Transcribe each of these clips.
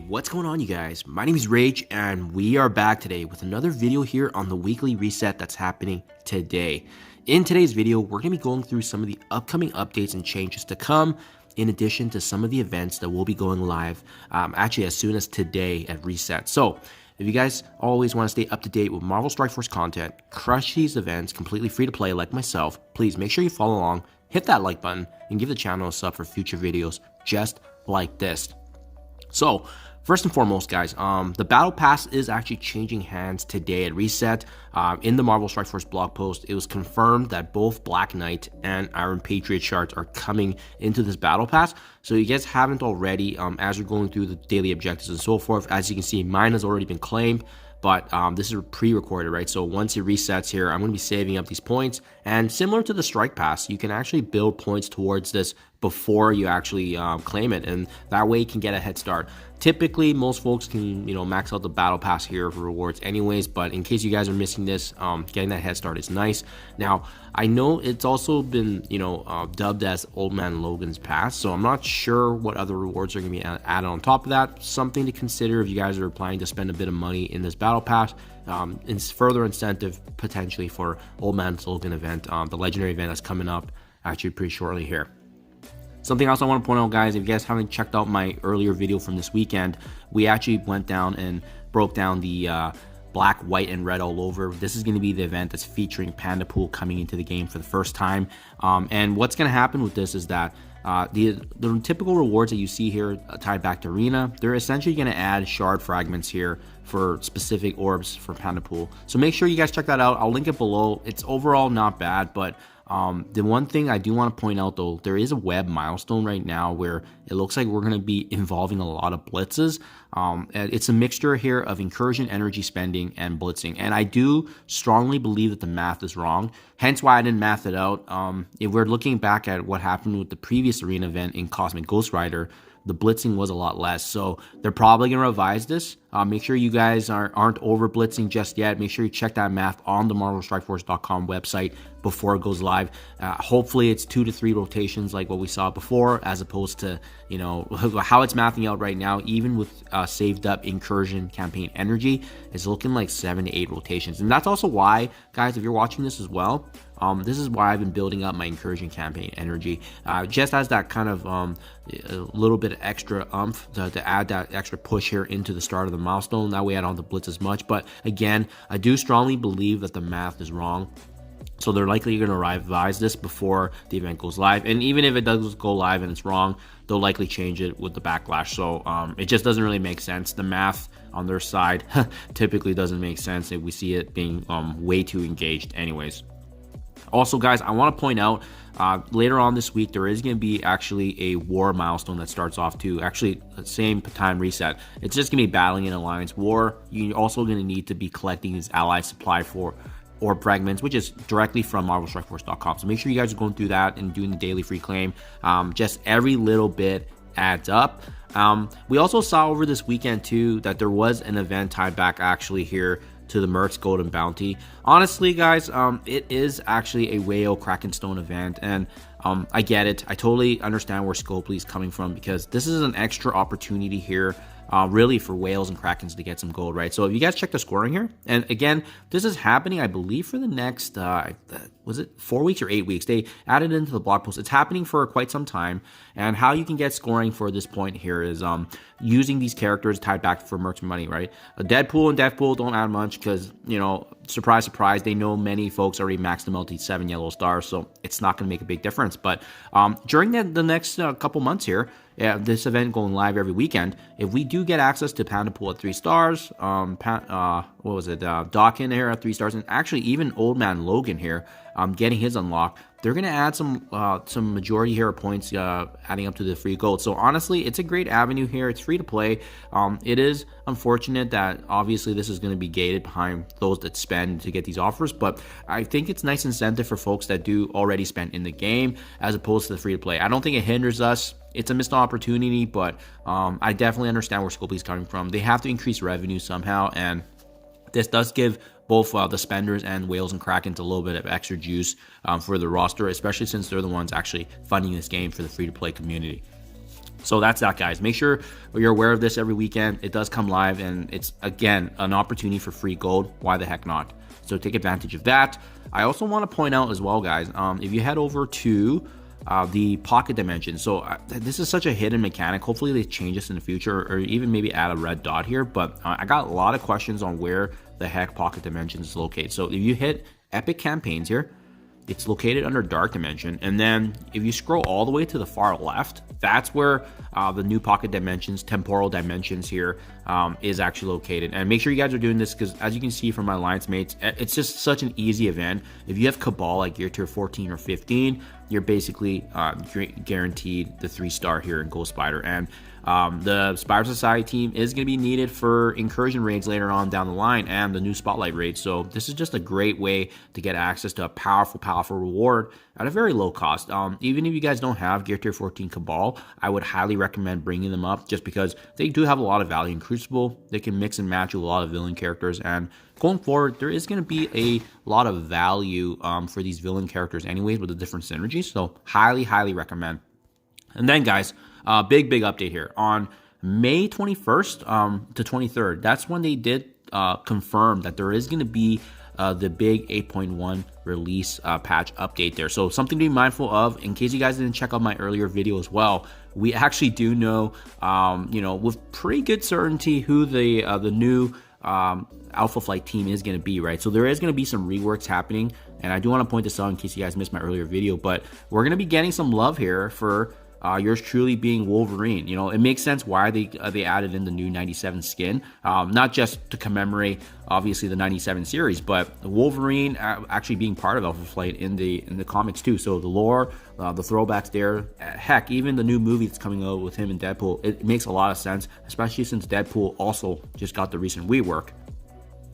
What's going on, you guys? My name is Rayge and we are back today with another video here on the weekly reset that's happening today. In today's video, we're going to be going through some of the upcoming updates and changes to come, in addition to some of the events that will be going live actually as soon as today at reset. So if you guys always want to stay up to date with Marvel Strike Force content, crush these events completely free to play like myself, please make sure you follow along, hit that like button, and give the channel a sub for future videos just like this. So first and foremost, guys, the battle pass is actually changing hands today at reset. In the Marvel Strike Force blog post, it was confirmed that both Black Knight and Iron Patriot shards are coming into this battle pass. So you guys haven't already, as you're going through the daily objectives and so forth, as you can see, mine has already been claimed. But this is pre-recorded, right? So once it resets here, I'm going to be saving up these points. And similar to the Strike Pass, you can actually build points towards this before you actually claim it. And that way you can get a head start. Typically, most folks can, max out the Battle Pass here for rewards anyways. But in case you guys are missing this, getting that head start is nice. Now, I know it's also been, dubbed as Old Man Logan's Pass. So I'm not sure what other rewards are going to be added on top of that. Something to consider if you guys are planning to spend a bit of money in this Battle Pass. It's further incentive potentially for Old Man Logan event, the legendary event that's coming up actually pretty shortly here. Something else I want to point out, guys, if you guys haven't checked out my earlier video from this weekend, we actually went down and broke down the black, white, and red all over. This is going to be the event that's featuring Pandapool coming into the game for the first time. And what's going to happen with this is that the typical rewards that you see here tied back to Arena, they're essentially going to add shard fragments here for specific orbs for Pandapool. So make sure you guys check that out. I'll link it below. It's overall not bad, but the one thing I do want to point out, though, there is a web milestone right now where it looks like we're going to be involving a lot of blitzes. It's a mixture here of incursion, energy spending, and blitzing. And I do strongly believe that the math is wrong, hence why I didn't math it out. If we're looking back at what happened with the previous arena event in Cosmic Ghost Rider, the blitzing was a lot less. So they're probably going to revise this. Make sure you guys aren't over blitzing just yet. Make sure you check that math on the MarvelStrikeForce.com website before it goes live. Hopefully it's 2 to 3 rotations like what we saw before, as opposed to, how it's mathing out right now, even with saved up incursion campaign energy, is looking like 7 to 8 rotations. And that's also why, guys, if you're watching this as well, this is why I've been building up my incursion campaign energy, just as that kind of a little bit of extra oomph to add that extra push here into the start of the milestone. That way I don't have to blitz as much. But again, I do strongly believe that the math is wrong. So they're likely going to revise this before the event goes live. And even if it does go live and it's wrong, they'll likely change it with the backlash. So it just doesn't really make sense. The math on their side typically doesn't make sense if we see it being way too engaged anyways. Also, guys, I want to point out later on this week, there is going to be actually a war milestone that starts off too. Actually, the same time reset. It's just going to be battling in Alliance War. You're also going to need to be collecting these ally supply for orb fragments, which is directly from MarvelStrikeForce.com. So make sure you guys are going through that and doing the daily free claim. Just every little bit adds up. We also saw over this weekend too that there was an event tied back actually here to the Mercs Golden Bounty. Honestly, guys, it is actually a Whale Krakenstone event, and I get it. I totally understand where Scopely is coming from, because this is an extra opportunity here really for whales and krakens to get some gold, right? So if you guys check the scoring here, and again, this is happening, I believe, for the next was it 4 weeks or 8 weeks? They added into the blog post. It's happening for quite some time, and how you can get scoring for this point here is using these characters tied back for merch money, right? Deadpool and Deathpool don't add much because, surprise, surprise, they know many folks already maxed them out to 7 yellow stars, so it's not going to make a big difference. But during the next couple months here, this event going live every weekend, if we do get access to Pandapool at 3 stars, Dawkin here at 3 stars, and actually even Old Man Logan here, getting his unlock, they're going to add some majority here of points, adding up to the free gold. So honestly, it's a great avenue here. It's free to play. It is unfortunate that obviously this is going to be gated behind those that spend to get these offers, but I think it's nice incentive for folks that do already spend in the game as opposed to the free to play. I don't think it hinders us. It's a missed opportunity, but I definitely understand where Scopely's coming from. They have to increase revenue somehow, and this does give both the spenders and whales and krakens a little bit of extra juice for the roster, especially since they're the ones actually funding this game for the free-to-play community. So that's that, guys. Make sure you're aware of this every weekend. It does come live, and it's, again, an opportunity for free gold. Why the heck not? So take advantage of that. I also want to point out as well, guys, if you head over to the pocket dimension. So this is such a hidden mechanic. Hopefully they change this in the future, or even maybe add a red dot here. But I got a lot of questions on where the heck pocket dimensions is located. So if you hit Epic Campaigns here, it's located under Dark Dimension, and then if you scroll all the way to the far left, that's where the new Pocket Dimensions, Temporal Dimensions here is actually located. And make sure you guys are doing this, because as you can see from my alliance mates, it's just such an easy event. If you have Cabal like gear tier 14 or 15, you're basically guaranteed the 3-star here in Ghost Spider. And the Spider Society team is going to be needed for incursion raids later on down the line, and the new Spotlight raid. So this is just a great way to get access to a powerful reward at a very low cost. Even if you guys don't have gear tier 14 Cabal, I would highly recommend bringing them up, just because they do have a lot of value in Crucible. They can mix and match with a lot of villain characters, and going forward, there is going to be a lot of value for these villain characters anyways with the different synergies. So highly recommend. And then, guys, big update here on May 21st to 23rd. That's when they did confirm that there is going to be the big 8.1 release patch update there. So something to be mindful of, in case you guys didn't check out my earlier video as well. We actually do know, with pretty good certainty who the new Alpha Flight team is going to be, right? So there is going to be some reworks happening, and I do want to point this out in case you guys missed my earlier video, but we're going to be getting some love here for yours truly being Wolverine. You know, it makes sense why they added in the new 97 skin, not just to commemorate obviously the 97 series, but Wolverine actually being part of Alpha Flight in the comics too. So the lore, the throwbacks there, heck, even the new movie that's coming out with him and Deadpool, it makes a lot of sense, especially since Deadpool also just got the recent rework.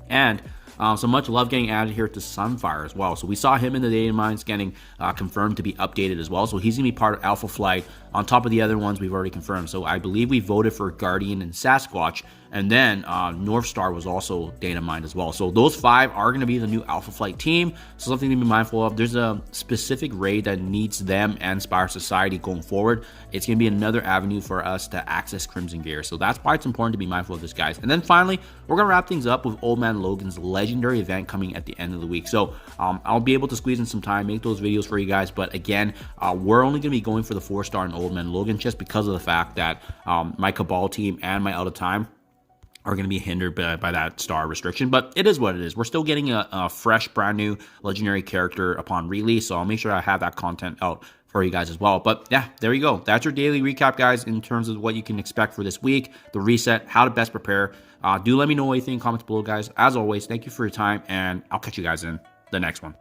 And so much love getting added here to Sunfire as well. So we saw him in the data mines getting confirmed to be updated as well. So he's going to be part of Alpha Flight on top of the other ones we've already confirmed. So I believe we voted for Guardian and Sasquatch. And then North Star was also data mined as well. So those 5 are going to be the new Alpha Flight team. So something to be mindful of. There's a specific raid that needs them and Spire Society going forward. It's going to be another avenue for us to access Crimson Gear. So that's why it's important to be mindful of this, guys. And then finally, we're going to wrap things up with Old Man Logan's legendary event coming at the end of the week. So I'll be able to squeeze in some time, make those videos for you guys. But again, we're only going to be going for the 4-star and Old Man Logan, just because of the fact that my Cabal team and my Out of Time are going to be hindered by that star restriction. But it is what it is. We're still getting a fresh, brand new legendary character upon release. So I'll make sure I have that content out for you guys as well. But yeah, there you go. That's your daily recap, guys, in terms of what you can expect for this week, the reset, how to best prepare. Do let me know what you think in comments below, guys. As always, thank you for your time, and I'll catch you guys in the next one.